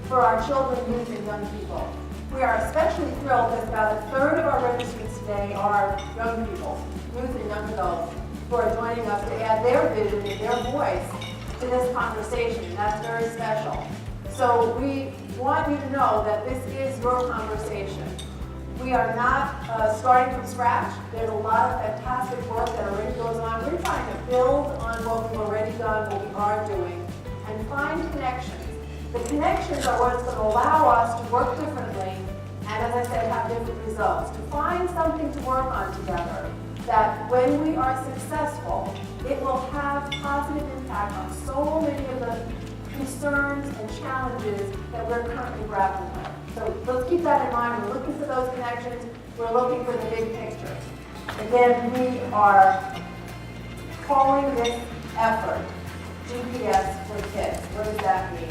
for our children, youth, and young people. We are especially thrilled that about a third of our registrants today are young people, youth and young adults, who are joining us to add their vision and their voice to this conversation, and that's very special. So we want you to know that this is your conversation. We are not starting from scratch. There's a lot of fantastic work that already goes on. We're trying to build on what we've already done, what we are doing, and find connections. The connections are what's going to allow us to work differently and, as I said, have different results. To find something to work on together that when we are successful, it will have positive impact on so many of the concerns and challenges that we're currently grappling with. So let's keep that in mind. We're looking for those connections. We're looking for the big picture. Again, we are calling this effort GPS4Kids. What does that mean?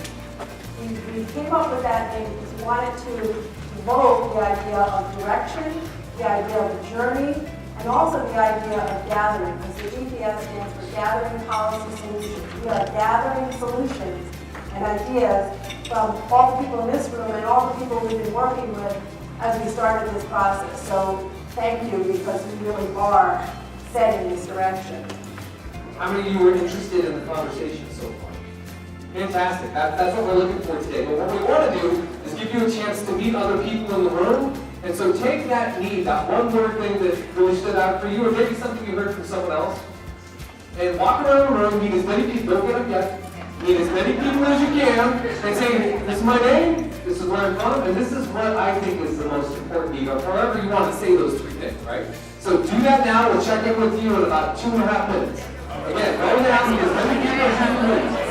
We came up with that name because we wanted to evoke the idea of direction, the idea of a journey, and also the idea of gathering, because the GPS stands for Gathering Policy Solutions. We are gathering solutions and ideas from all the people in this room and all the people we've been working with as we started this process. So thank you, because we really are setting this direction. How many of you are interested in the conversation so far? Fantastic. That's what we're looking for today. But what we want to do is give you a chance to meet other people in the room. And so take that need, that one word thing that really stood out for you, or maybe something you heard from someone else, and walk around the room, meet as many people, don't get up yet, meet as many people as you can, and say, this is my name, this is where I'm from, and this is what I think is the most important need, or however you want to say those three things, right? So do that now. We'll check in with you in about 2.5 minutes. Again, go and meet as many people as you can.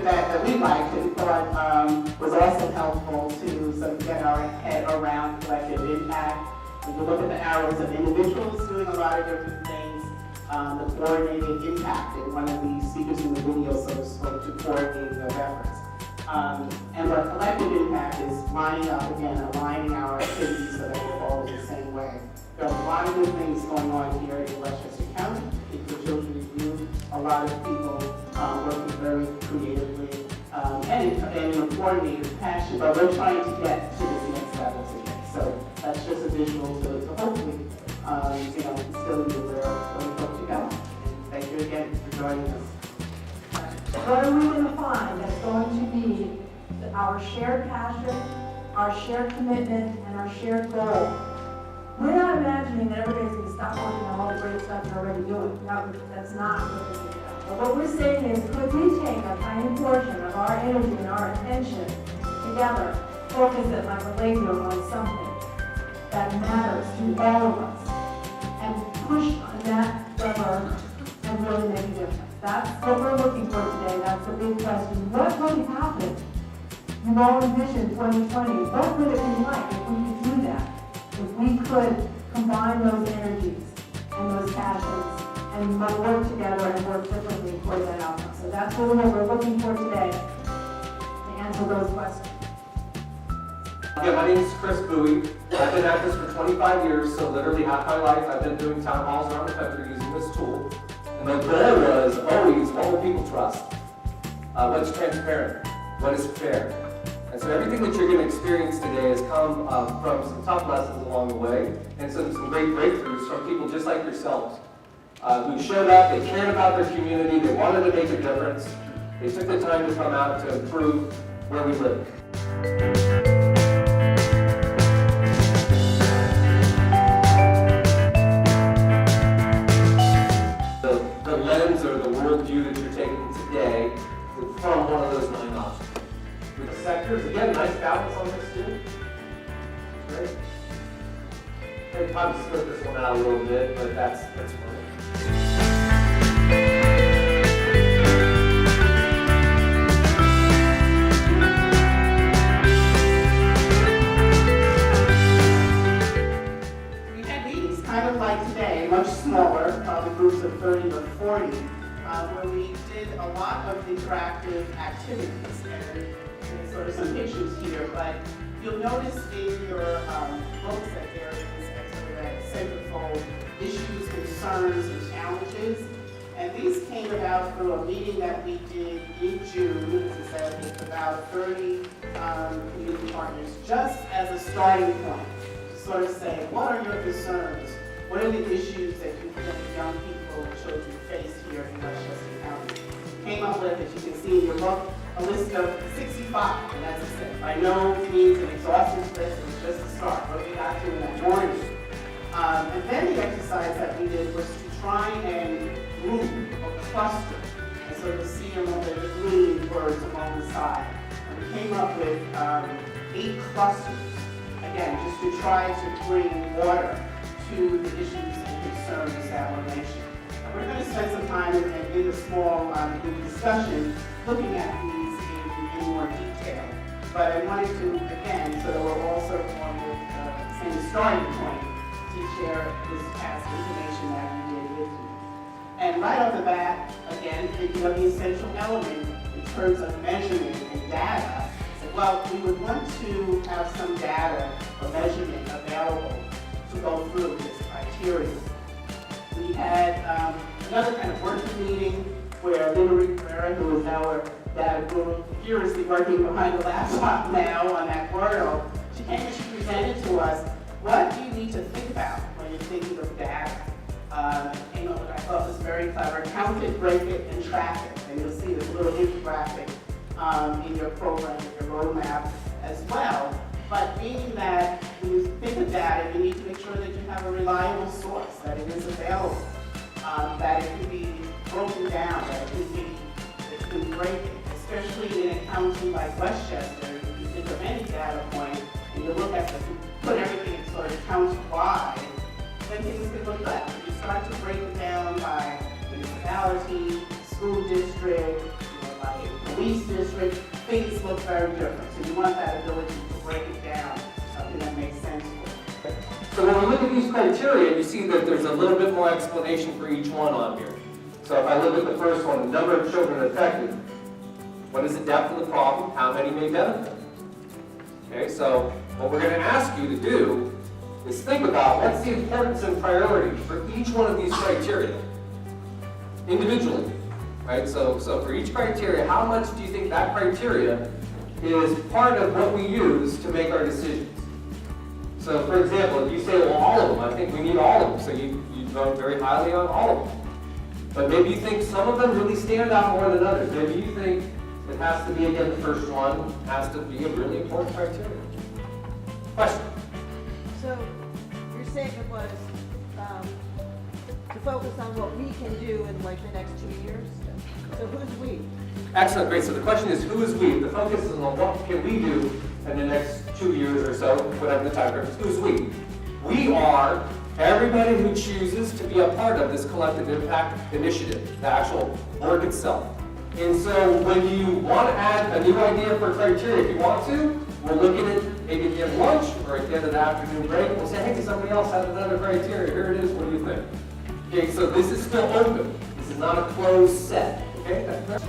That we liked and thought was also helpful to sort of get our head around collective impact. When you look at the arrows of individuals doing a lot of different things, the coordinated impact, and one of the speakers in the video sort of spoke to coordinating those efforts. And our collective impact is lining up, again, aligning our activities so that we're all in the same way. There are a lot of good things going on here in Westchester County, for children and youth. A lot of people working very creatively and in a coordinated fashion, but we're trying to get to this next level today. So that's just a visual to hopefully, instill you where we hope to go. And thank you again for joining us. What are we going to find that's going to be our shared passion, our shared commitment, and our shared goal? We're not imagining that everybody's going to stop working on all the great stuff they're already doing. That's not what this is about. But what we're saying is, could we take a tiny portion of our energy and our attention together, focus it like a laser on something that matters to all of us, and push on that lever and really make a difference? That's what we're looking for today. That's the big question. What would happen? You've all envisioned 2020. What would it be like if we could do that? If we could combine those energies and those passions and work together and work differently toward that outcome. So that's really what we're looking for today, to answer those questions. Yeah, my name is Chris Bowie. I've been at this for 25 years, so literally half my life I've been doing town halls around the country using this tool. And the goal was always, what will people trust? What's transparent? What is fair? And so everything that you're going to experience today has come from some tough lessons along the way, and some great breakthroughs from people just like yourselves, who showed up, they cared about their community, they wanted to make a difference, they took the time to come out to improve where we live. The lens or the worldview that you're taking today from one of those 9 sectors. Again, nice balance on this too. Great. I'd probably split this one out a little bit, but that's fine. We had meetings kind of like today, much smaller, probably groups of 30 or 40, where we did a lot of interactive activities. And there's sort of some pictures here, but you'll notice in your books that there is sort of that centerfold issues, concerns, and challenges. And these came about through a meeting that we did in June, as I said, with about 30 community partners, just as a starting point to sort of say, what are your concerns? What are the issues that you think young people and children face here in Westchester County? Came up with, as you can see in your book, a list of 65, and that's it. By no means an exhaustive list, it was just a start, what we got to in that morning. And then the exercise that we did was to try and group or cluster, and so you'll see them over the green words along the side. And we came up with 8 clusters, again, just to try to bring order to the issues and concerns that were mentioned. And we're going to spend some time in the small group discussion looking at these in more detail. But I wanted to, again, so that we're all sort of on the same starting point, to share this past information that we did with you. And right off the bat, again, thinking of the essential element in terms of measurement and data, said, well, we would want to have some data or measurement available to go through this criteria. We had another kind of working meeting where Lynn Rivera, who is our data guru, furiously working behind the laptop now on that portal, she came and she presented to us, what do you need to think about when you're thinking of data? Came up with what I thought was very clever, count it, break it, and track it. And you'll see this little infographic in your program, in your roadmap as well. But meaning that when you think of data, you need to make sure that you have a reliable source, that it is available, that it can be broken down, that it can be breaking, especially in a county like Westchester. If you think of any data point and you look at put everything in sort of county-wide, then things can look good. If you start to break it down by municipality, school district, like police district, things look very different. So you want that ability to break it down, something that makes sense for you. So when we look at these criteria, you see that there's a little bit more explanation for each one on here. So if I look at the first one, the number of children affected, what is the depth of the problem? How many may benefit? Okay, so what we're going to ask you to do is think about what's the importance and priority for each one of these criteria individually, right? So for each criteria, how much do you think that criteria is part of what we use to make our decisions? So for example, if you say, well, all of them, I think we need all of them, so you vote very highly on all of them. But maybe you think some of them really stand out more than others. Maybe you think it has to be, again, the first one has to be a really important criteria. Question? So your statement was to focus on what we can do in like the next 2 years. So who's we? Excellent, great. So the question is, who is we? The focus is on what can we do in the next 2 years or so, whatever the time frame is. Who's we? We are everybody who chooses to be a part of this collective impact initiative, the actual work itself. And so when you want to add a new idea for criteria, if you want to, we'll look at it maybe at the end of lunch or at the end of the afternoon break. We'll say, hey, somebody else has another criteria. Here it is. What do you think? Okay, so this is still open. This is not a closed set. Okay? That's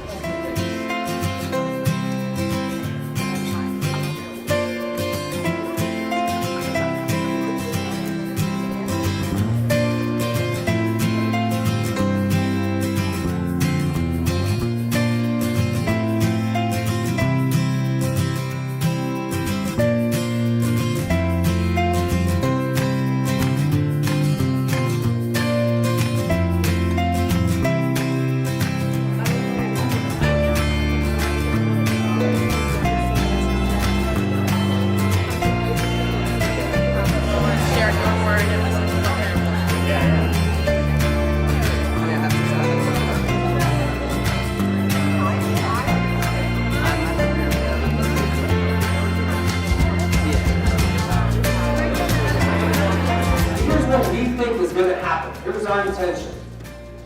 intention?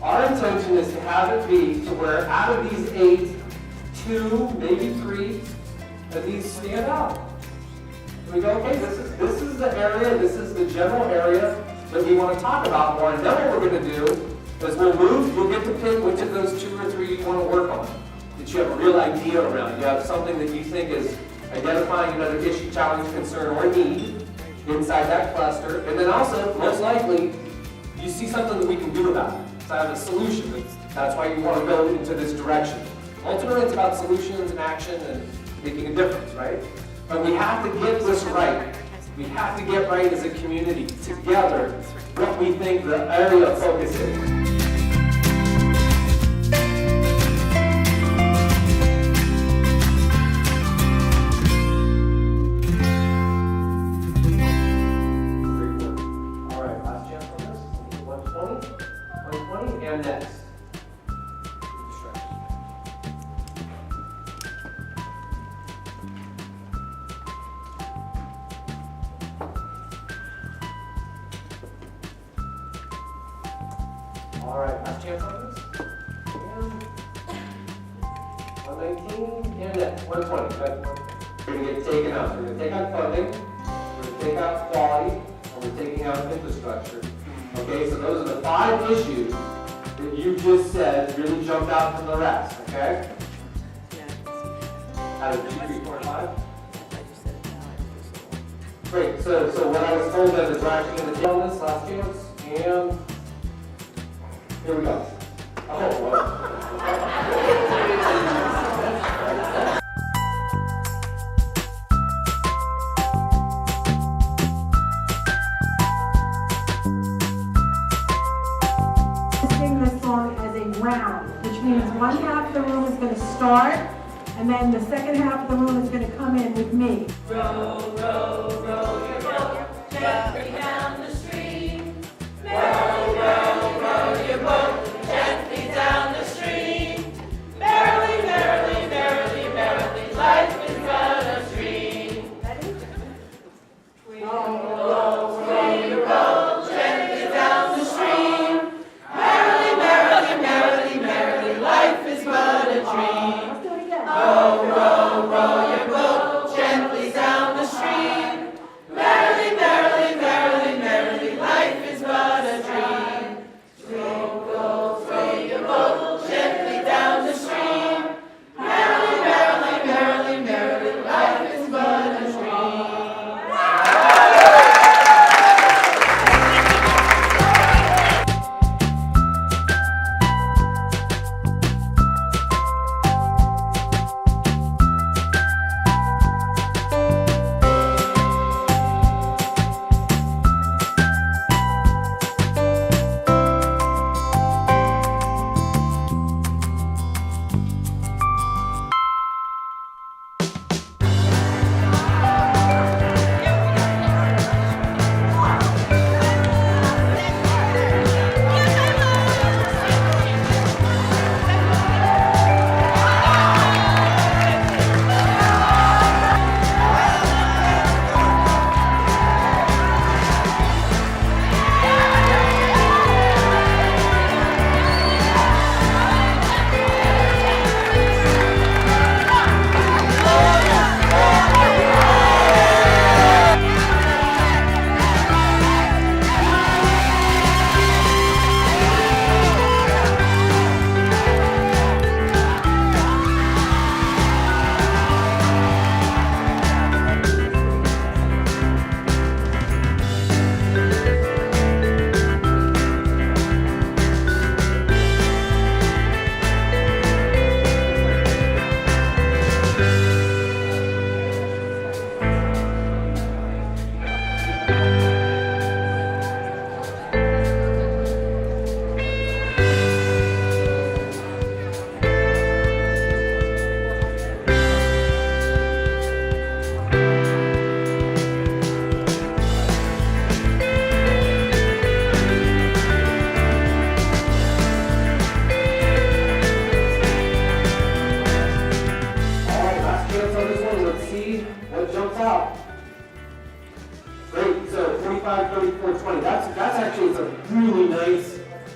Our intention is to have it be to where out of these 8, 2, maybe 3 of these stand out. And we go, okay, this is the area, this is the general area that we want to talk about more. And then what we're going to do is you'll get to pick which of those 2 or 3 you want to work on. That you have a real idea around. You have something that you think is identifying another issue, challenge, concern, or need inside that cluster. And then also, most likely, you see something that we can do about it. So I have a solution. That's why you want to go into this direction. Ultimately, it's about solutions and action and making a difference, right? But we have to get this right. We have to get right as a community, together, what we think the area of focus is. And next. All right, last chance on this. And 119 and next. 120. We're going to get taken out. We're going to take out funding. We're going to take out quality. And we're taking out infrastructure. Okay, so those are the 5 issues that you just said really jumped out from the rest, okay? Out of 2, 3, 4, 5? Great, so what I was told then is we're actually going to take on this last chance, and here we go. Oh, well. Which means one half of the room is going to start, and then the second half of the room is going to come in with me. Row, row, row your boat gently down the stream. Row, row, row your boat gently down the stream. Merrily, merrily, merrily, merrily, life is but a dream. Row, row, row your boat gently down the stream. Merrily, merrily, merrily, merrily, life is but a dream. Row, row, row your boat gently down the stream. Merrily, merrily, merrily, merrily, life is but a dream. Row, row your boat gently down the stream. Merrily, merrily, merrily, merrily, life is but a dream.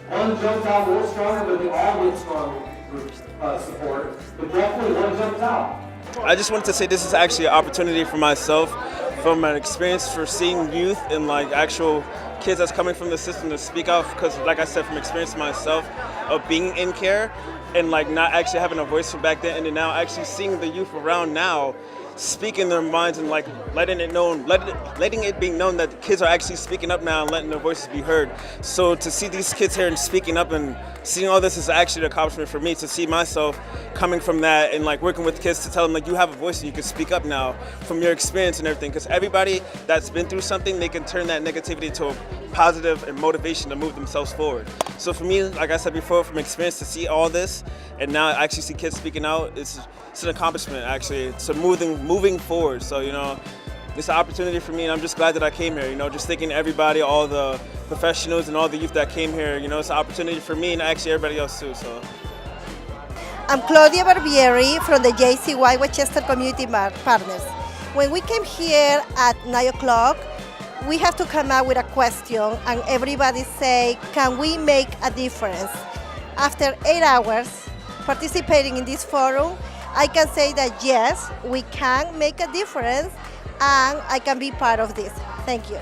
One jumped out a little stronger, but they all get strong support. But definitely one jumped out. I just wanted to say this is actually an opportunity for myself, from an experience for seeing youth and like actual kids that's coming from the system to speak out, because like I said, from experience myself of being in care and like not actually having a voice from back then, and then now actually seeing the youth around now speaking their minds and like letting it be known that the kids are actually speaking up now and letting their voices be heard. So to see these kids here and speaking up and seeing all this is actually an accomplishment for me, to see myself coming from that and like working with kids to tell them like you have a voice and you can speak up now from your experience and everything, because everybody that's been through something, they can turn that negativity to a positive and motivation to move themselves forward. So for me, like I said before, from experience to see all this and now I actually see kids speaking out, it's an accomplishment actually. It's a moving forward. So, you know, it's an opportunity for me, and I'm just glad that I came here. You know, just thanking everybody, all the professionals and all the youth that came here. You know, it's an opportunity for me and actually everybody else too. So. I'm Claudia Barbieri from the JCY Westchester Community Partners. When we came here at 9 o'clock, we have to come out with a question, and everybody say, can we make a difference? After 8 hours participating in this forum, I can say that yes, we can make a difference, and I can be part of this. Thank you.